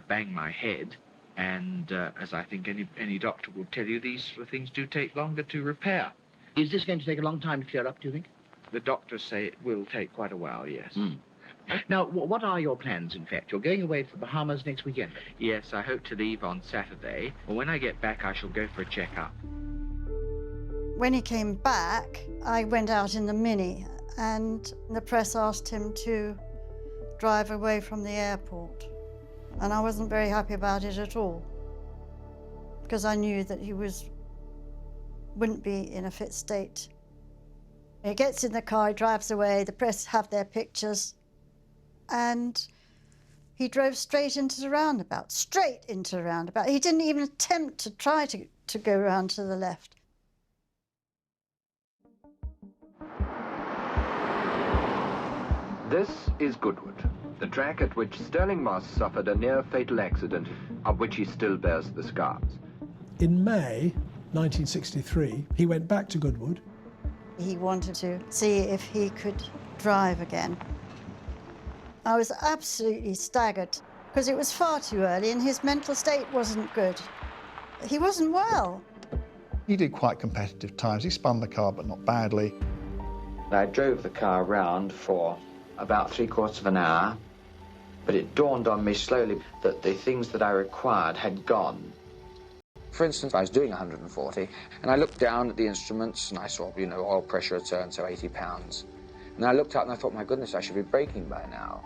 bang my head, and as I think any doctor will tell you, these sort of things do take longer to repair. Is this going to take a long time to clear up, do you think? The doctors say it will take quite a while, yes. Mm. Now, what are your plans, in fact? You're going away to the Bahamas next weekend? Yes, I hope to leave on Saturday. Well, when I get back, I shall go for a check-up. When he came back, I went out in the Mini, and the press asked him to drive away from the airport. And I wasn't very happy about it at all, because I knew that he wouldn't be in a fit state. He gets in the car, he drives away, the press have their pictures, and he drove straight into the roundabout, He didn't even attempt to try to go round to the left. This is Goodwood, the track at which Stirling Moss suffered a near-fatal accident, of which he still bears the scars. In May 1963, he went back to Goodwood. He wanted to see if he could drive again. I was absolutely staggered because it was far too early and his mental state wasn't good. He wasn't well. He did quite competitive times. He spun the car, but not badly. I drove the car around for about 3/4 of an hour, but it dawned on me slowly that the things that I required had gone. For instance, I was doing 140, and I looked down at the instruments, and I saw, you know, oil pressure at so 80 pounds. And I looked up and I thought, my goodness, I should be braking by now.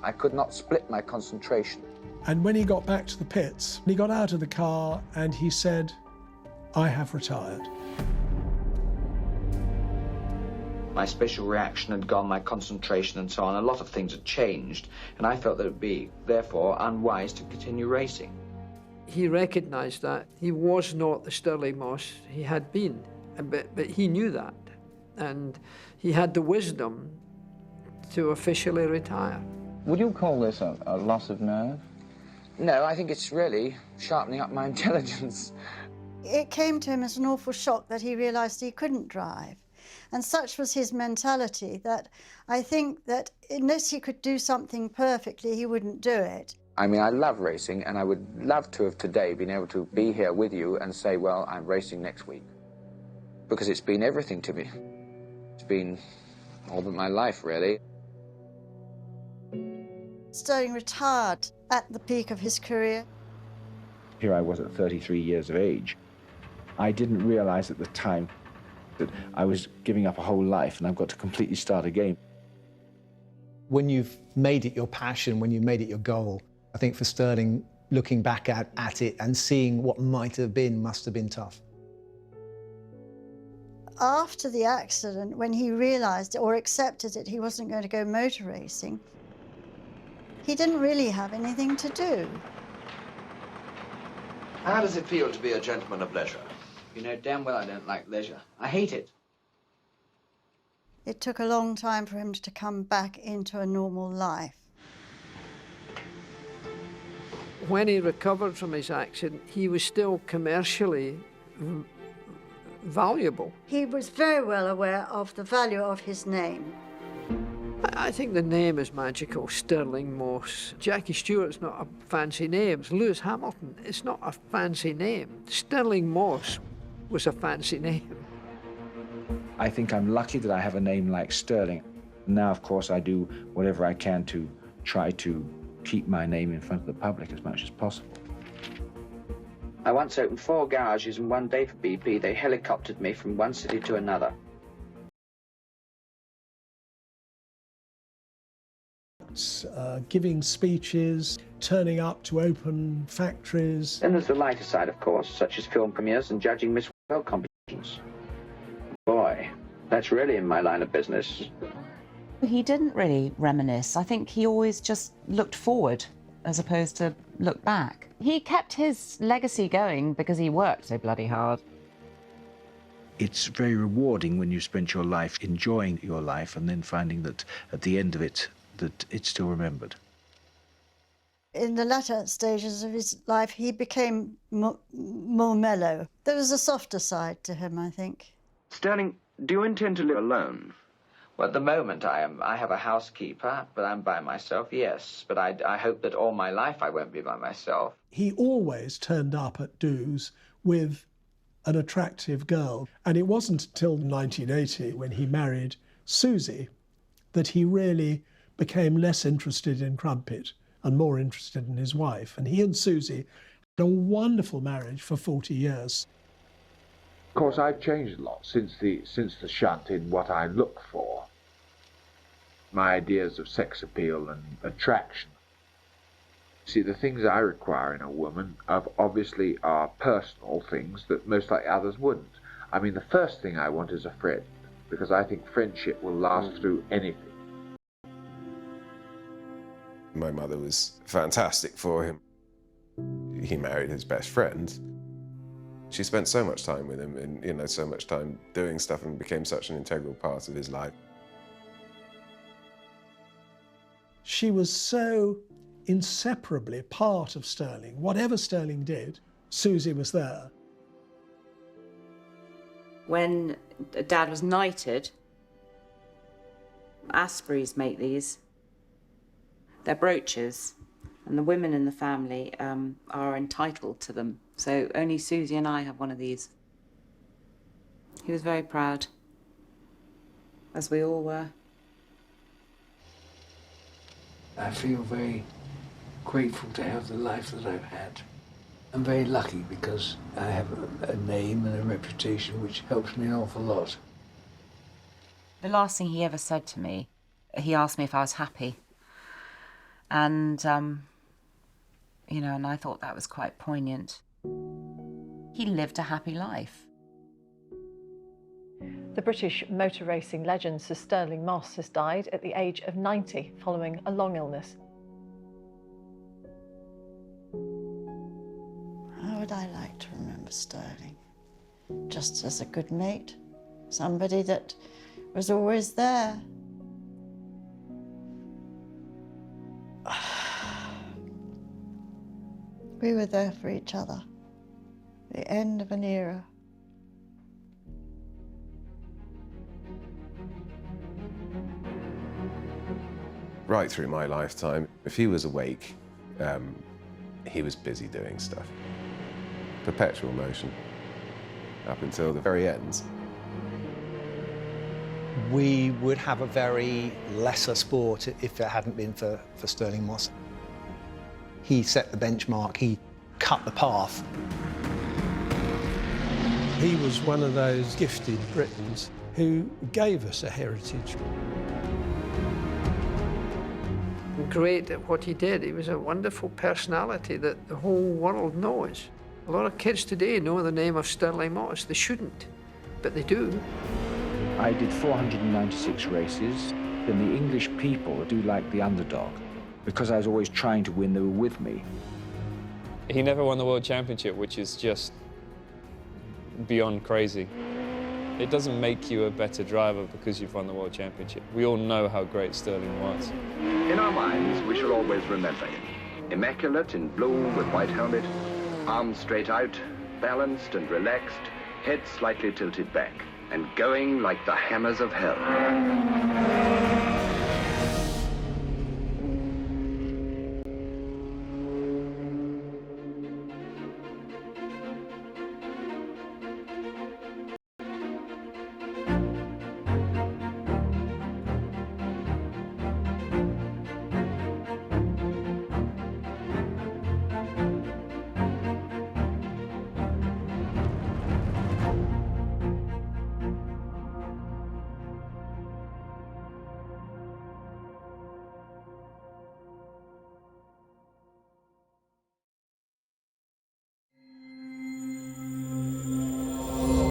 I could not split my concentration. And when he got back to the pits, he got out of the car and he said, I have retired. My spatial reaction had gone, my concentration and so on. A lot of things had changed, and I felt that it would be, therefore, unwise to continue racing. He recognised that he was not the Stirling Moss he had been, but he knew that, and he had the wisdom to officially retire. Would you call this a loss of nerve? No, I think it's really sharpening up my intelligence. It came to him as an awful shock that he realised he couldn't drive. And such was his mentality that I think that unless he could do something perfectly, he wouldn't do it. I mean, I love racing, and I would love to have today been able to be here with you and say, well, I'm racing next week. Because it's been everything to me. It's been all but my life, really. Stirling retired at the peak of his career. Here I was at 33 years of age. I didn't realise at the time that I was giving up a whole life and I've got to completely start again. When you've made it your passion, when you've made it your goal, I think for Stirling, looking back at it and seeing what might have been must have been tough. After the accident, when he realised or accepted it, he wasn't going to go motor racing, he didn't really have anything to do. How does it feel to be a gentleman of leisure? You know damn well I don't like leisure. I hate it. It took a long time for him to come back into a normal life. When he recovered from his accident, he was still commercially valuable. He was very well aware of the value of his name. I think the name is magical, Stirling Moss. Jackie Stewart's not a fancy name. Lewis Hamilton, it's not a fancy name. Stirling Moss was a fancy name. I think I'm lucky that I have a name like Stirling. Now, of course, I do whatever I can to try to keep my name in front of the public as much as possible. I once opened 4 garages, and one day for BP, they helicoptered me from one city to another. Giving speeches, turning up to open factories. Then there's the lighter side, of course, such as film premieres and judging Miss World competitions. Boy, that's really in my line of business. He didn't really reminisce. I think he always just looked forward as opposed to look back. He kept his legacy going because he worked so bloody hard. It's very rewarding when you spend your life enjoying your life and then finding that at the end of it, that it's still remembered. In the latter stages of his life, he became more mellow. There was a softer side to him, I think. Stirling, do you intend to live alone? Well, at the moment I have a housekeeper, but I'm by myself, yes. But I hope that all my life I won't be by myself. He always turned up at do's with an attractive girl. And it wasn't until 1980, when he married Susie, that he really became less interested in crumpet and more interested in his wife. And he and Susie had a wonderful marriage for 40 years. Of course, I've changed a lot since the shunt in what I look for. My ideas of sex appeal and attraction. See, the things I require in a woman obviously are personal things that most like others wouldn't. I mean, the first thing I want is a friend, because I think friendship will last through anything. My mother was fantastic for him. He married his best friend. She spent so much time with him and, you know, so much time doing stuff and became such an integral part of his life. She was so inseparably part of Stirling. Whatever Stirling did, Susie was there. When Dad was knighted, Aspreys make these. They're brooches, and the women in the family are entitled to them. So only Susie and I have one of these. He was very proud, as we all were. I feel very grateful to have the life that I've had. I'm very lucky because I have a name and a reputation which helps me an awful lot. The last thing he ever said to me, he asked me if I was happy. And, you know, and I thought that was quite poignant. He lived a happy life. The British motor racing legend Sir Stirling Moss has died at the age of 90 following a long illness. How would I like to remember Stirling? Just as a good mate, somebody that was always there. We were there for each other. The end of an era. Right through my lifetime, if he was awake, he was busy doing stuff. Perpetual motion, up until the very end. We would have a very lesser sport if it hadn't been for Stirling Moss. He set the benchmark, he cut the path. He was one of those gifted Britons who gave us a heritage. Great at what he did. He was a wonderful personality that the whole world knows. A lot of kids today know the name of Stirling Moss. They shouldn't, but they do. I did 496 races, and the English people do like the underdog. Because I was always trying to win, they were with me. He never won the World Championship, which is just beyond crazy. It doesn't make you a better driver because you've won the World Championship. We all know how great Stirling was. In our minds, we shall always remember him. Immaculate in blue with white helmet, arms straight out, balanced and relaxed, head slightly tilted back, and going like the hammers of hell.